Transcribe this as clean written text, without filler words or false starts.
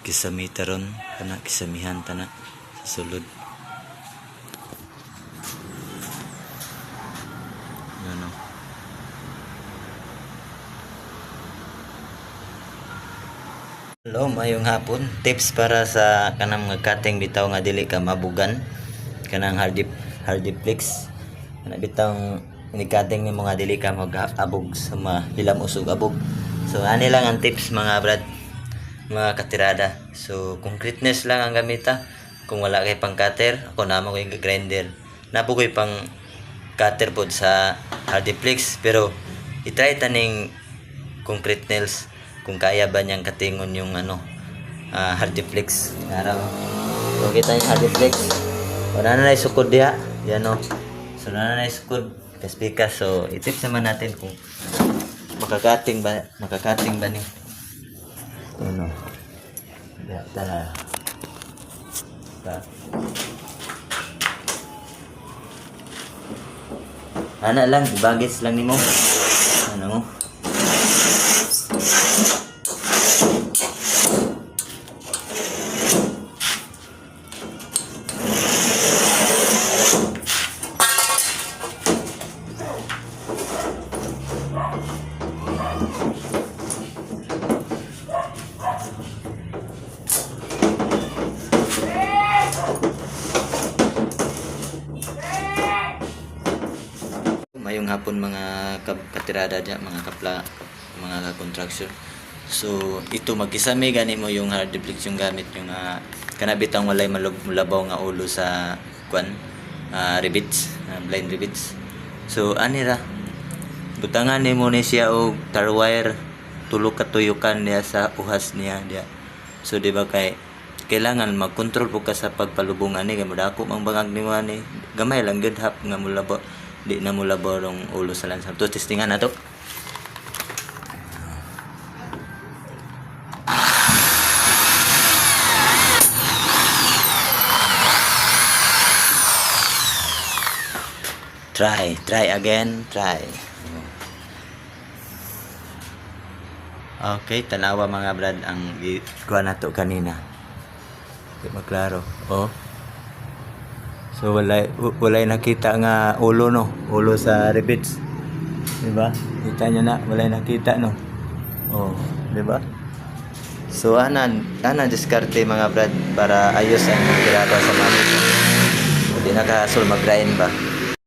Kisamita ron kana kisamihan tana sa sulod. Ano. Hello, mayong hapon. Tips para sa kanang mga cutting bitaw nga dili ka mabugan. Kanang hardiplex. Kana bitaw ni cutting ni mga dili ka mag-abog sa mahilam usog abog. So ani lang ang tips mga brad, mga katirada. So concreteness lang ang gamita. Kung wala kay pang cutter, ako namo ko yung grinder. Napo ko'y pang cutter pod sa hardiplex, pero i-try taning concrete nails kung kaya ba niyang katingon yung hardiplex. Araw. So kita yung hardiplex. Wala na sukod diha. Yan o. So wala na sukod. Kaspikas. So i-tips naman natin kung makakating ba ni. Ano. Ya, tara. Ana lang, ibagis lang nimo. Ano mo? Mayong hapon mga katirada dyan, mga contraction. So ito magkisami gani mo yung hardiplex yung gamit yung kanabit ang walay mulabaw nga ulo sa rivets, blind rivets. So anira butangan nimo ni siya og tar wire tulo ka tuyukan niya sa uhas niya dia. So di ba kailangan mag-control po ka sa pagpalubong ani kay madako mang bangag nimo ani gamay lang gud hap nga mulabaw di na mulabaw rong ulo sa lansa. To testingan nato. Try again. Okay, tanawa mga brad ang kuha nato kanina. Di maklaro. Oh. So walay nakita nga ulo no, ulo sa rivets. Di ba? Kita niyo na, walay nakita no. Oh, di ba? So ana diskarte mga brad para ayos ang tirada sa mamit. Hindi na ka mag-grind ba?